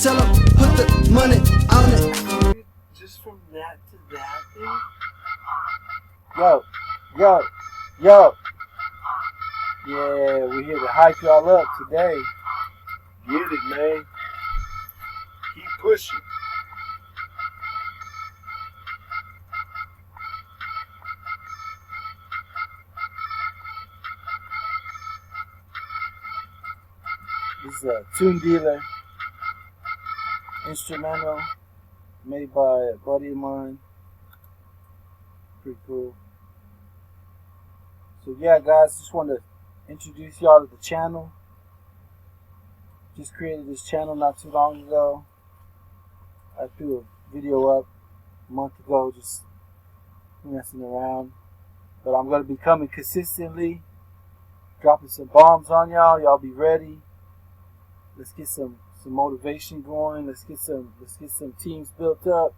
Tell them put the money on it. Just from that to that, dude. Yo. Yeah, we're here to hype y'all up today. Get it, man. Keep pushing. This is a Tune Dealer instrumental made by a buddy of mine. Pretty cool. So yeah, guys, just want to introduce y'all to the channel. Just created this channel not too long ago. I threw a video up a month ago, just messing around. But I'm going to be coming consistently, dropping some bombs on y'all. Y'all be ready. Let's get some motivation going. Let's get some teams built up.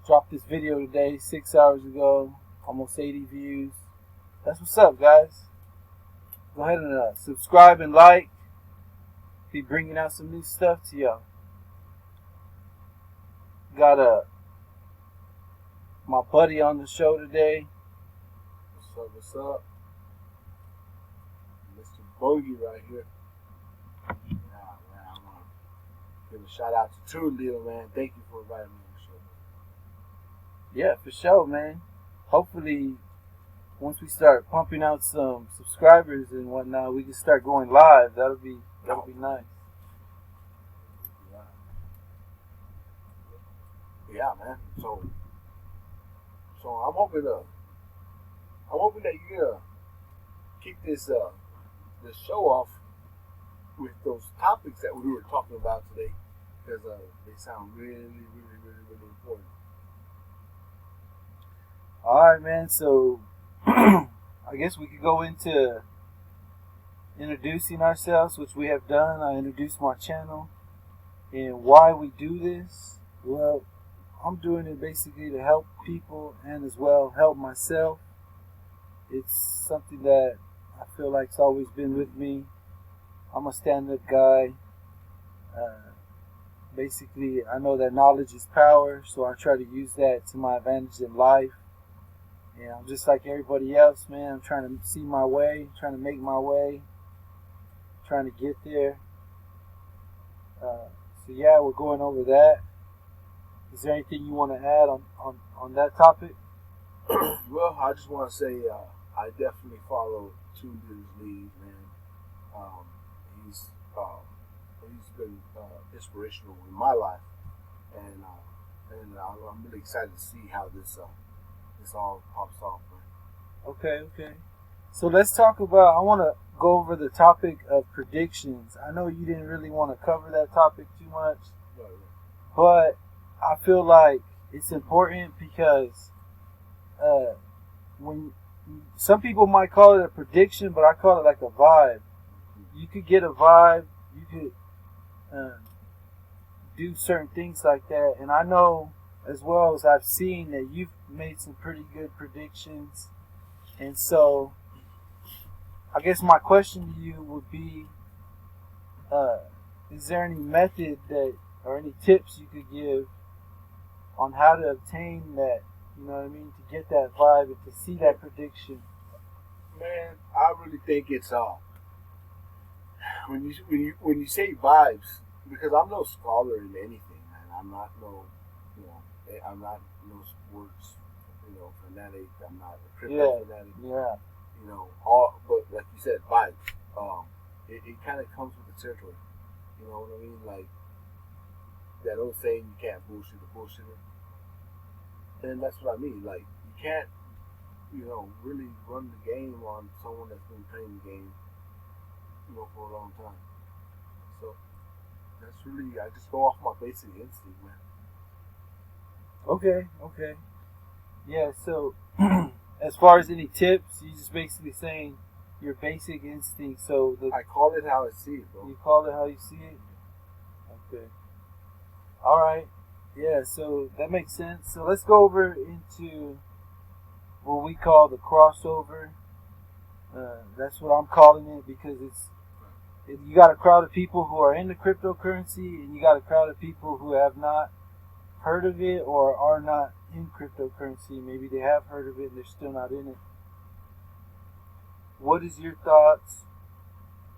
Dropped this video today, 6 hours ago, almost 80 views. That's what's up, guys. Go ahead and subscribe and like. Be bringing out some new stuff to y'all. Got my buddy on the show today. What's up? Mr. Bungee right here. Yeah, man, I want to give a shout out to Tune Dealer, man. Thank you for inviting me on the show. Yeah, for sure, man. Hopefully, once we start pumping out some subscribers and whatnot, we can start going live. That'll be nice. Yeah, man. So I'm hoping that you're gonna keep this show off with those topics that we were talking about today, because they sound really, really, really, really important. All right, man. So I guess we could go into introducing ourselves, which we have done. I introduced my channel and why we do this. Well, I'm doing it basically to help people and as well help myself. It's something that I feel like it's always been with me. I'm a stand-up guy. Basically, I know that knowledge is power, so I try to use that to my advantage in life. And I'm just like everybody else, man. I'm trying to see my way, trying to make my way, trying to get there. So yeah, we're going over that. Is there anything you want to add on that topic? Well, I just want to say I definitely follow Tune Dealer's lead, man. He's been inspirational in my life, and I'm really excited to see how this all pops off, man. Okay. So let's talk about, I want to go over the topic of predictions. I know you didn't really want to cover that topic too much, but I feel like it's important because when some people might call it a prediction, but I call it like a vibe. You could get a vibe, you could do certain things like that, and I know as well as I've seen that you've made some pretty good predictions. And so I guess my question to you would be, is there any method that, or any tips you could give on how to obtain that, you know what I mean, to get that vibe and to see that prediction? Man, I really think it's when you say vibes, because I'm no scholar in anything, man. I'm not no sports, fanatic. I'm not a crypto fanatic. Yeah. But like you said, vibes. It kind of comes with the territory. You know what I mean? Like that old saying, you can't bullshit a bullshitter. And that's what I mean. Like, you can't, really run the game on someone that's been playing the game, for a long time. So that's really, I just go off my basic instinct, man. Okay. Yeah, so as far as any tips, you just basically saying your basic instinct. So I call it how I see it, bro. You call it how you see it? Okay. All right. Yeah, so that makes sense. So let's go over into what we call the crossover. That's what I'm calling it because You got a crowd of people who are into cryptocurrency, and you got a crowd of people who have not heard of it or are not in cryptocurrency. Maybe they have heard of it and they're still not in it. What is your thoughts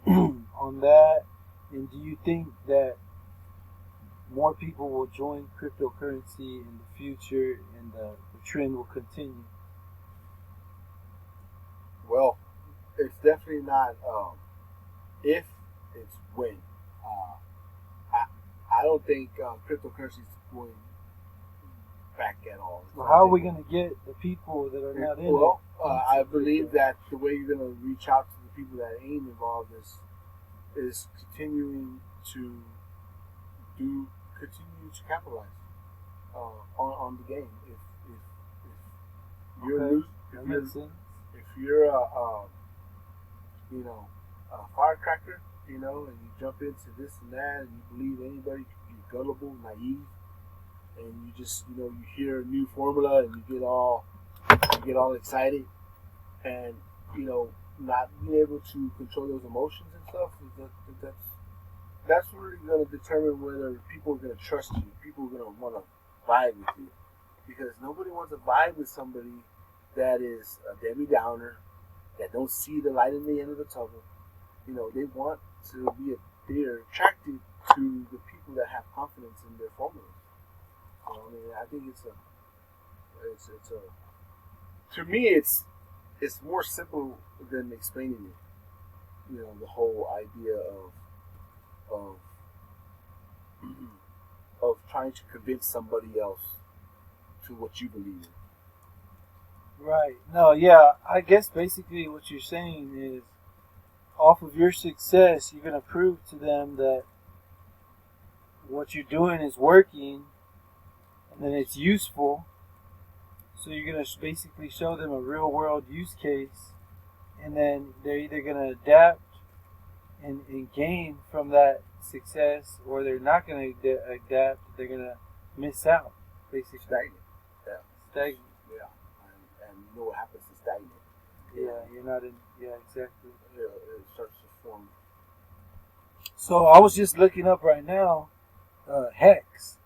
on that? And do you think that more people will join cryptocurrency in the future and the trend will continue? Well, it's definitely not if, it's when. I don't think cryptocurrency is going back at all. Well, how are we going to get the people that are not in it? Well, I believe that the way you're going to reach out to the people that ain't involved is continuing to capitalize on the game. If you're Okay, loose, that makes sense. if you're a firecracker, and you jump into this and that, and you believe anybody, you're gullible, naive, and you just you hear a new formula and you get all excited, and not being able to control those emotions and stuff. That's really going to determine whether people are going to trust you. People are going to want to vibe with you, because nobody wants to vibe with somebody that is a Debbie Downer, that don't see the light in the end of the tunnel. They want to they're attracted to the people that have confidence in their formulas. I think it's to me, it's more simple than explaining it. The whole idea of trying to convince somebody else to what you believe in. Right. No, yeah. I guess basically what you're saying is, off of your success, you're going to prove to them that what you're doing is working and that it's useful. So you're going to basically show them a real world use case, and then they're either going to adapt and gain from that success, or they're not going to adapt. They're going to miss out, basically. Stagnant. Yeah. Stagnant. Yeah. And you know what happens to stagnant? Yeah, you're not in. Yeah, exactly. Yeah, it starts to form. So I was just looking up right now, Hex.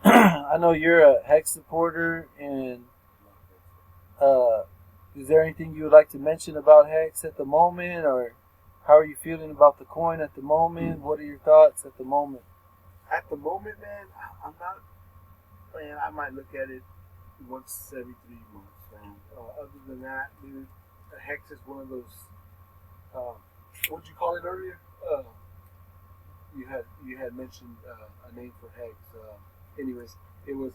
I know you're a Hex supporter, and is there anything you would like to mention about Hex at the moment, or how are you feeling about the coin at the moment? What are your thoughts at the moment? At the moment, man, I'm not. Man, I might look at it once every 3 months, man. Other than that, dude, Hex is one of those. What'd you call it earlier? You had mentioned a name for Hex. Anyways, it was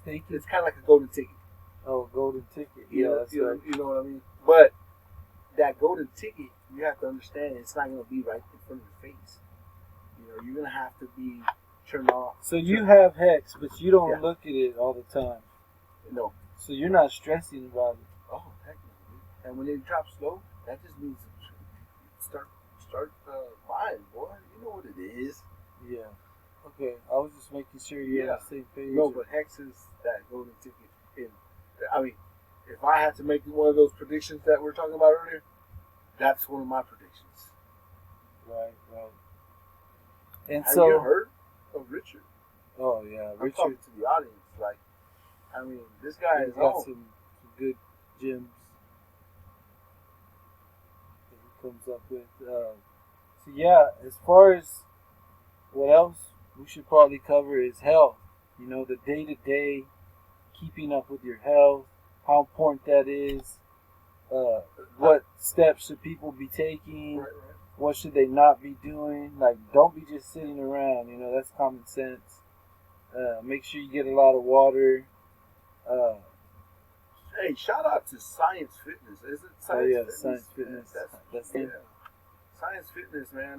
Staking? It's kind of like a golden ticket. Oh, golden ticket. You know, that's you right. know what I mean. But that golden ticket, you have to understand, it's not going to be right in front of your face. You're going to have to be turned off. So you have Hex, but you don't Yeah. look at it all the time. No. So you're not stressing about it. Oh, heck no, dude. And when it drops low, that just means start buying, boy. You know what it is. Yeah. Okay. I was just making sure you're on the same page. No, but Hex is that golden ticket. If I had to make one of those predictions that we were talking about earlier, that's one of my predictions. Right. And Have so, you heard of Richard? oh yeah, I'm Richard. talking to the audience. This guy is got on. some good gems that he comes up with. So yeah, as far as what else we should probably cover is health. The day-to-day keeping up with your health, how important that is. What steps should people be taking? Right. What should they not be doing? Like, don't be just sitting around. That's common sense. Make sure you get a lot of water. Hey, shout out to Science Fitness. Is it Science Fitness? Science Fitness. That's yeah. it. Science Fitness, man.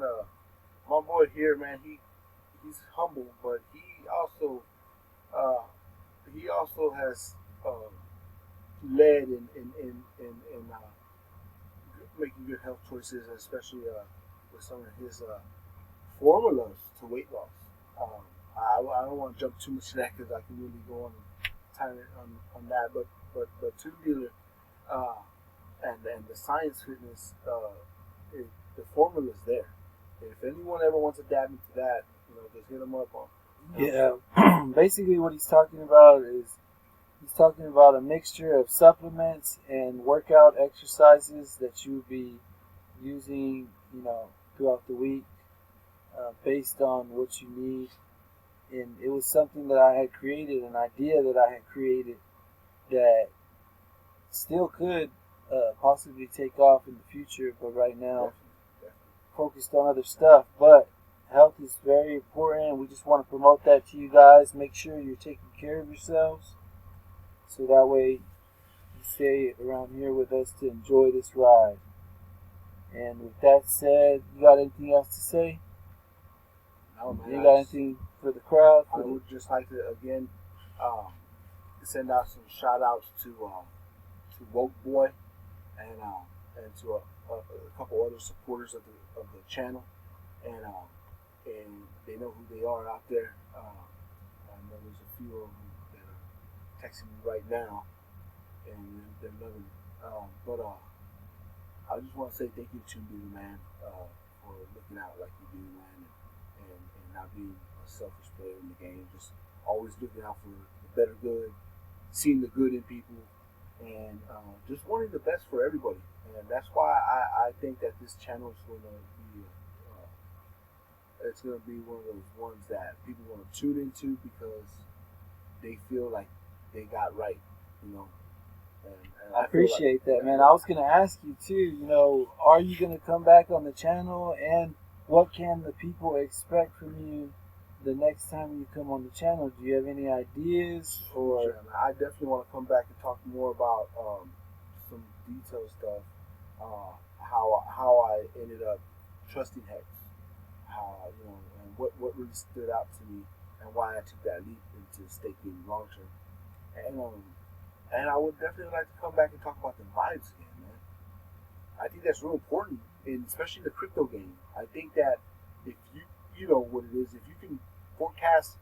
My boy here, man. He's humble, but he also has led in making good health choices, especially with some of his formulas to weight loss. I don't want to jump too much to that because I can really go on and time it on that, but tubular and the Science Fitness, the formula's there. if anyone ever wants to dab into that, just hit them up on. Yeah, basically what he's talking about is he's talking about a mixture of supplements and workout exercises that you would be using, throughout the week, based on what you need. And it was something that I had created, an idea that I had created that still could possibly take off in the future, but right now focused on other stuff. But health is very important. We just want to promote that to you guys. Make sure you're taking care of yourselves, so that way you stay around here with us to enjoy this ride. And with that said, you got anything else to say? No, man. You got anything for the crowd? I would just like to again send out some shout outs to Woke Boy and to a couple other supporters of the channel, and they know who they are out there. I know there's a few of them that are texting me right now, and they're loving it. But I just want to say thank you to you, man, for looking out like you do, man, and not being a selfish player in the game. Just always looking out for the better good, seeing the good in people, and just wanting the best for everybody. And that's why I think that this channel is going to be it's going to be one of those ones that people want to tune into because they feel like they got right, And I appreciate that, man. I was going to ask you too, are you going to come back on the channel, and what can the people expect from you the next time you come on the channel? Do you have any ideas? Or sure, I definitely want to come back and talk more about some detailed stuff, how I ended up trusting Hex, and what really stood out to me, and why I took that leap into staking long term, and I would definitely like to come back and talk about the vibes again, man. I think that's real important, especially in the crypto game. I think that if you know what it is, if you can forecast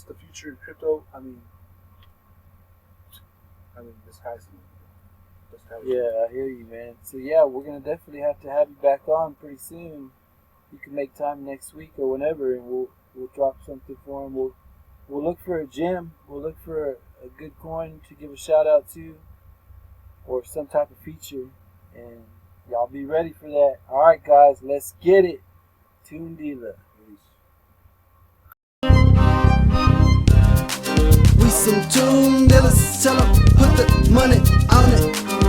the future in crypto, I mean, the sky's the limit. Yeah, I hear you, man. So yeah, we're gonna definitely have to have you back on pretty soon. You can make time next week or whenever, and we'll drop something for him. We'll look for a gem. We'll look for a good coin to give a shout out to, or some type of feature, and y'all be ready for that. All right, guys, let's get it. Tune dealer. We some tune dealers, tell 'em put the money on it.